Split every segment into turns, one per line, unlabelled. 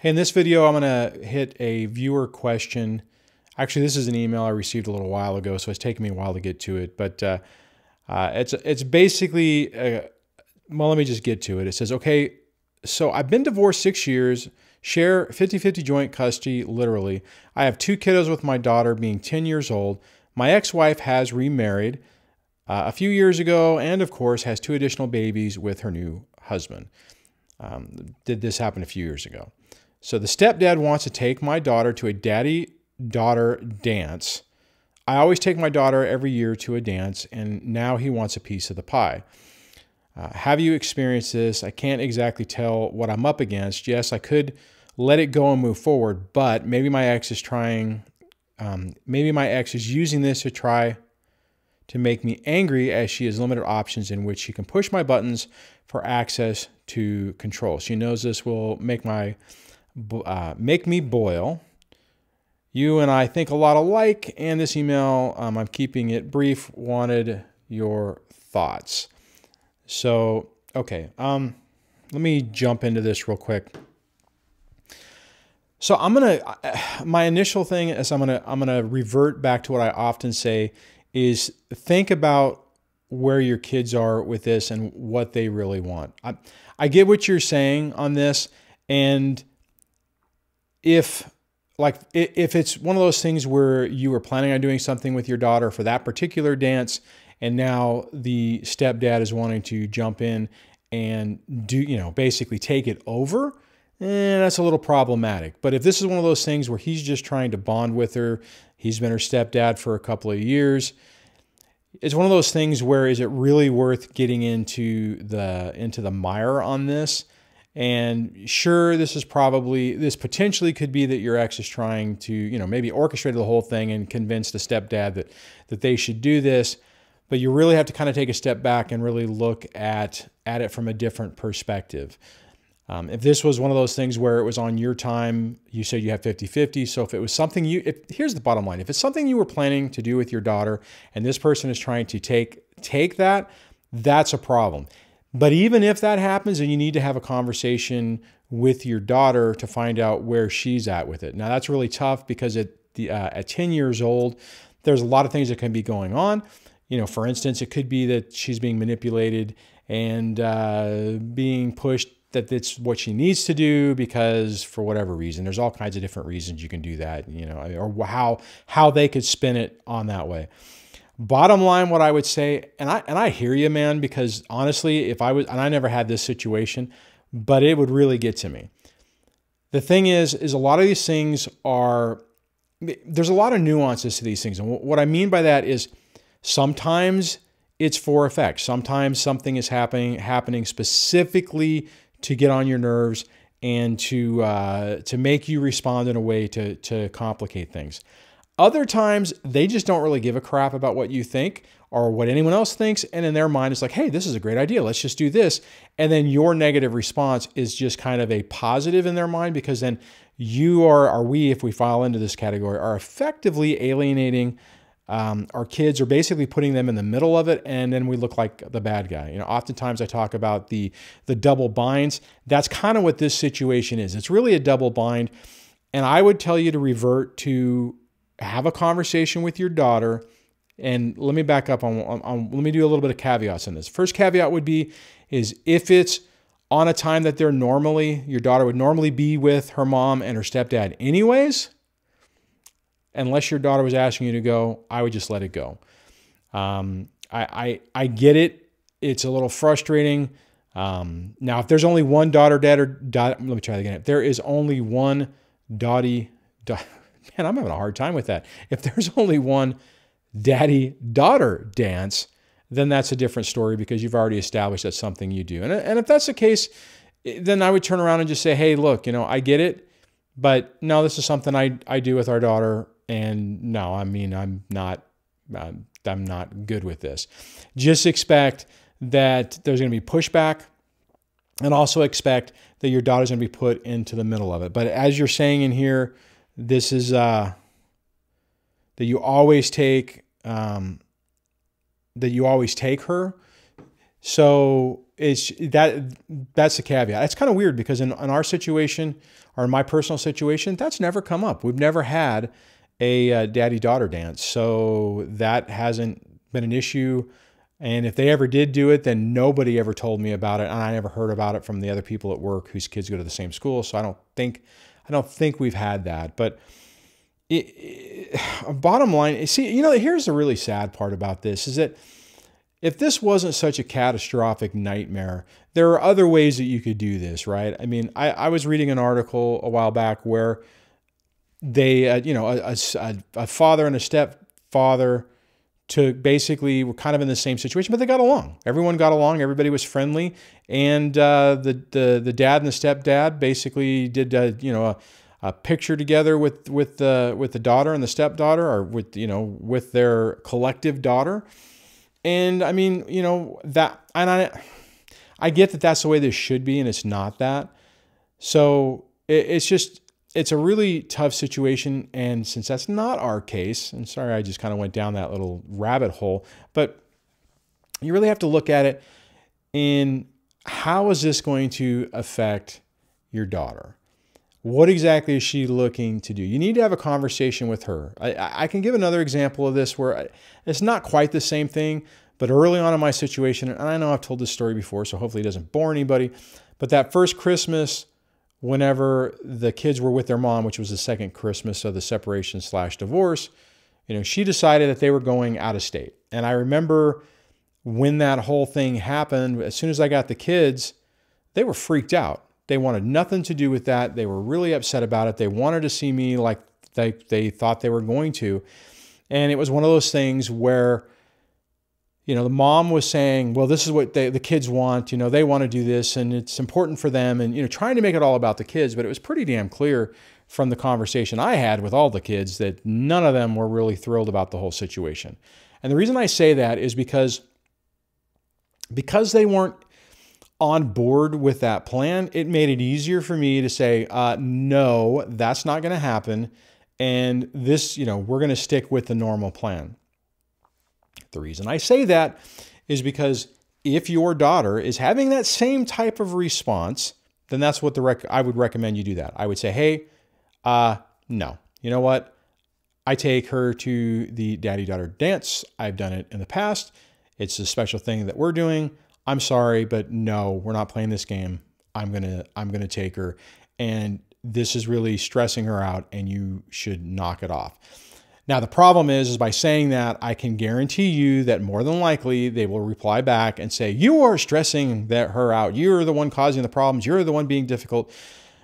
Hey, in this video, I'm going to hit a viewer question. Actually, this is an email I received a little while ago, so it's taken me a while to get to it. But it's basically, well, let me just get to it. It says, okay, so I've been divorced 6 years, share 50-50 joint custody, literally. I have 2 kiddos with my daughter being 10 years old. My ex-wife has remarried a few years ago and, of course, has 2 additional babies with her new husband. Did this happen a few years ago? So the stepdad wants to take my daughter to a daddy-daughter dance. I always take my daughter every year to a dance, and now he wants a piece of the pie. Have you experienced this? I can't exactly tell what I'm up against. Yes, I could let it go and move forward, but maybe my ex is trying, maybe my ex is using this to try to make me angry, as she has limited options in which she can push my buttons for access to control. She knows this will make me boil. You and I think a lot alike, and this email, I'm keeping it brief, wanted your thoughts. So, okay, let me jump into this real quick. So my initial thing is I'm gonna revert back to what I often say is think about where your kids are with this and what they really want. I get what you're saying on this, and if it's one of those things where you were planning on doing something with your daughter for that particular dance, and now the stepdad is wanting to jump in and do, basically take it over, that's a little problematic. But if this is one of those things where he's just trying to bond with her, he's been her stepdad for a couple of years, it's one of those things where is it really worth getting into the mire on this? And sure, this potentially could be that your ex is trying to, maybe orchestrate the whole thing and convince the stepdad that they should do this. But you really have to kind of take a step back and really look at it from a different perspective. If this was one of those things where it was on your time, you said you have 50-50. So if it was something here's the bottom line. If it's something you were planning to do with your daughter and this person is trying to take that, that's a problem. But even if that happens, then you need to have a conversation with your daughter to find out where she's at with it. Now that's really tough because at 10 years old, there's a lot of things that can be going on. For instance, it could be that she's being manipulated and being pushed that it's what she needs to do because for whatever reason. There's all kinds of different reasons you can do that, or how they could spin it on that way. Bottom line, what I would say, and I hear you, man, because honestly, and I never had this situation, but it would really get to me. The thing is a lot of these things there's a lot of nuances to these things. And what I mean by that is sometimes it's for effect. Sometimes something is happening specifically to get on your nerves and to make you respond in a way to complicate things. Other times, they just don't really give a crap about what you think or what anyone else thinks. And in their mind, it's like, hey, this is a great idea. Let's just do this. And then your negative response is just kind of a positive in their mind, because then we, if we fall into this category, are effectively alienating our kids, or basically putting them in the middle of it, and then we look like the bad guy. Oftentimes I talk about the double binds. That's kind of what this situation is. It's really a double bind. And I would tell you to revert to have a conversation with your daughter. And let me back up let me do a little bit of caveats on this. First caveat would be if it's on a time that your daughter would normally be with her mom and her stepdad anyways, unless your daughter was asking you to go, I would just let it go. I get it. It's a little frustrating. Now, if there's only one let me try that again. If there is only one man, I'm having a hard time with that. If there's only one daddy-daughter dance, then that's a different story, because you've already established that's something you do. And if that's the case, then I would turn around and just say, hey, look, I get it, but no, this is something I do with our daughter. And no, I'm not good with this. Just expect that there's going to be pushback, and also expect that your daughter's going to be put into the middle of it. But as you're saying in here, this is that you always take her. So that's the caveat. It's kind of weird because in our situation, or in my personal situation, that's never come up. We've never had a daddy-daughter dance. So that hasn't been an issue. And if they ever did do it, then nobody ever told me about it. And I never heard about it from the other people at work whose kids go to the same school. So I don't think we've had that. But bottom line, see, here's the really sad part about this is that if this wasn't such a catastrophic nightmare, there are other ways that you could do this, right? I mean, I was reading an article a while back where they, a father and a stepfather basically were kind of in the same situation, but they got along. Everyone got along. Everybody was friendly, and the dad and the stepdad basically did a picture together with the daughter and the stepdaughter, or with their collective daughter. And I mean, I get that that's the way this should be, and it's not that. So it's a really tough situation. And since that's not our case, and sorry, I just kind of went down that little rabbit hole, but you really have to look at it in how is this going to affect your daughter? What exactly is she looking to do? You need to have a conversation with her. I can give another example of this where it's not quite the same thing, but early on in my situation, and I know I've told this story before, so hopefully it doesn't bore anybody, but that first Christmas, whenever the kids were with their mom, which was the second Christmas of the separation/divorce, she decided that they were going out of state. And I remember when that whole thing happened, as soon as I got the kids, they were freaked out. They wanted nothing to do with that. They were really upset about it. They wanted to see me like they thought they were going to. And it was one of those things where, the mom was saying, well, this is what the kids want. They want to do this and it's important for them. And, trying to make it all about the kids. But it was pretty damn clear from the conversation I had with all the kids that none of them were really thrilled about the whole situation. And the reason I say that is because they weren't on board with that plan, it made it easier for me to say, no, that's not going to happen. And this, we're going to stick with the normal plan. The reason I say that is because if your daughter is having that same type of response, then that's what I would recommend you do that. I would say, hey, no, you know what? I take her to the daddy-daughter dance. I've done it in the past. It's a special thing that we're doing. I'm sorry, but no, we're not playing this game. I'm gonna take her, and this is really stressing her out, and you should knock it off. Now, the problem is by saying that, I can guarantee you that more than likely they will reply back and say, you are stressing her out. You're the one causing the problems. You're the one being difficult.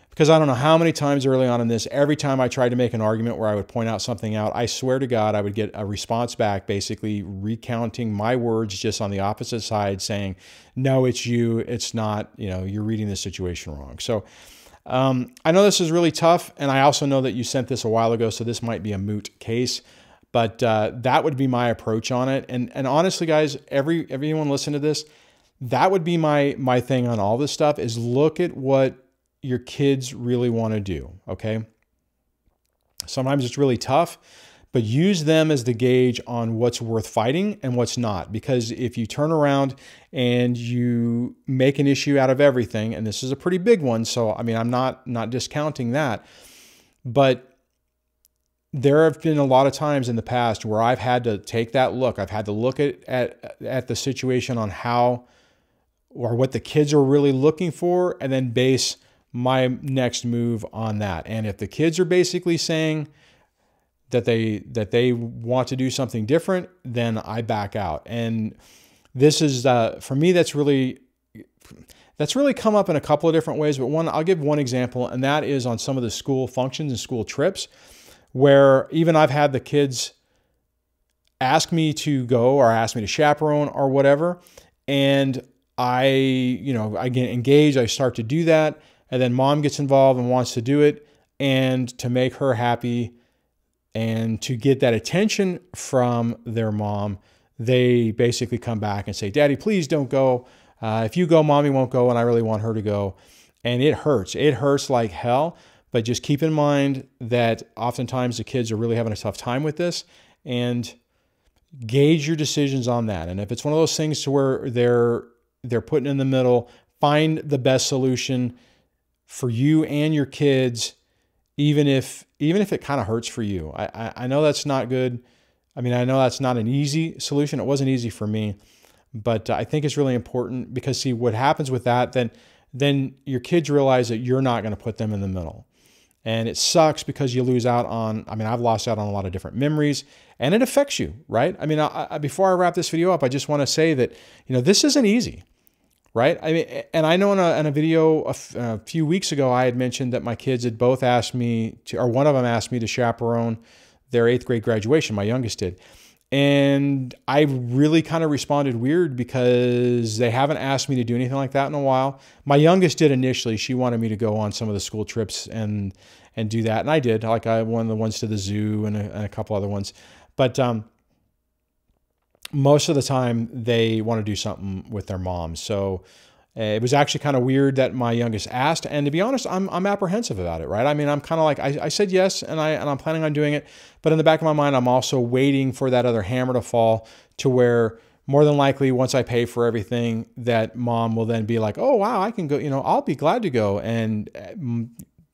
Because I don't know how many times early on in this, every time I tried to make an argument where I would point out something out, I swear to God, I would get a response back basically recounting my words just on the opposite side saying, no, it's you, it's not, you're reading the situation wrong. So I know this is really tough, and I also know that you sent this a while ago, so this might be a moot case, but that would be my approach on it. And honestly, guys, everyone listen to this, that would be my thing on all this stuff is look at what your kids really want to do, okay? Sometimes it's really tough, but use them as the gauge on what's worth fighting and what's not. Because if you turn around and you make an issue out of everything, and this is a pretty big one, so I mean, I'm not discounting that, but there have been a lot of times in the past where I've had to take that look. I've had to look at the situation on how or what the kids are really looking for, and then base my next move on that. And if the kids are basically saying that they want to do something different, then I back out. And this is for me, that's really come up in a couple of different ways. But I'll give one example, and that is on some of the school functions and school trips, where even I've had the kids ask me to go or ask me to chaperone or whatever, and I get engaged. I start to do that. And then mom gets involved and wants to do it. And to make her happy and to get that attention from their mom, they basically come back and say, Daddy, please don't go. If you go, Mommy won't go, and I really want her to go. And it hurts. It hurts like hell. But just keep in mind that oftentimes the kids are really having a tough time with this, and gauge your decisions on that. And if it's one of those things to where they're they're putting in the middle. Find the best solution for you and your kids, even if it kind of hurts for you. I know that's not good. I mean, I know that's not an easy solution. It wasn't easy for me, but I think it's really important because see what happens with that, then your kids realize that you're not going to put them in the middle. And it sucks because you lose out on, I mean, I've lost out on a lot of different memories and it affects you, right? I mean, before I wrap this video up, I just want to say that, this isn't easy, right? I mean, and I know in a video a few weeks ago, I had mentioned that my kids had both asked me to, or one of them asked me to chaperone their 8th grade graduation, my youngest did. And I really kind of responded weird because they haven't asked me to do anything like that in a while. My youngest did initially. She wanted me to go on some of the school trips and do that. And I did. Like I won the ones to the zoo and a couple other ones. But most of the time they want to do something with their mom. So it was actually kind of weird that my youngest asked. And to be honest, I'm apprehensive about it, right? I mean, I'm kind of like, I said yes, and I'm planning on doing it. But in the back of my mind, I'm also waiting for that other hammer to fall to where more than likely, once I pay for everything, that mom will then be like, oh, wow, I can go, I'll be glad to go. And,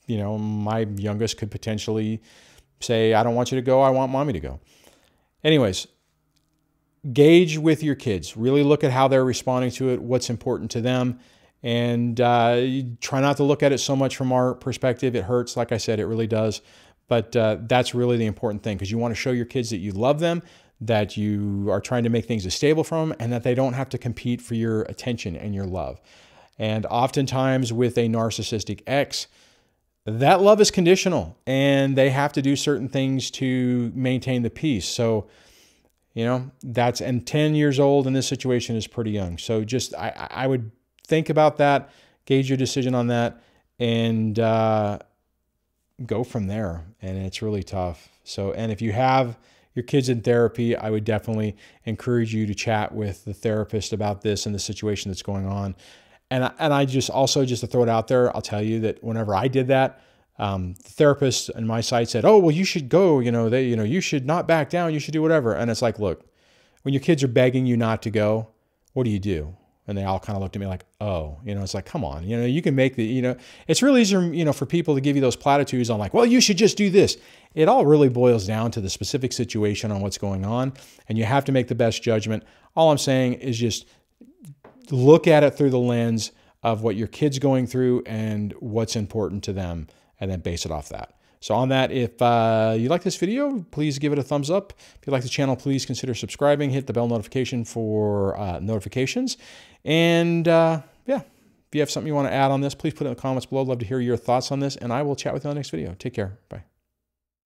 my youngest could potentially say, I don't want you to go. I want mommy to go. Anyways, gauge with your kids. Really look at how they're responding to it, what's important to them, and try not to look at it so much from our perspective. It hurts, like I said, it really does. But that's really the important thing because you want to show your kids that you love them, that you are trying to make things as stable for them, and that they don't have to compete for your attention and your love. And oftentimes with a narcissistic ex, that love is conditional and they have to do certain things to maintain the peace. So and 10 years old in this situation is pretty young. So just, I would think about that, gauge your decision on that, and go from there. And it's really tough. So, and if you have your kids in therapy, I would definitely encourage you to chat with the therapist about this and the situation that's going on. And I just also, just to throw it out there, I'll tell you that whenever I did that, the therapist on my site said, oh, well, you should go, you should not back down. You should do whatever. And it's like, look, when your kids are begging you not to go, what do you do? And they all kind of looked at me like, oh, it's like, come on, you can make it's really easier, for people to give you those platitudes on like, well, you should just do this. It all really boils down to the specific situation on what's going on. And you have to make the best judgment. All I'm saying is just look at it through the lens of what your kid's going through and what's important to them, and then base it off that. So on that, if you like this video, please give it a thumbs up. If you like the channel, please consider subscribing. Hit the bell notification for notifications. And yeah, if you have something you want to add on this, please put it in the comments below. I'd love to hear your thoughts on this, and I will chat with you on the next video. Take care. Bye.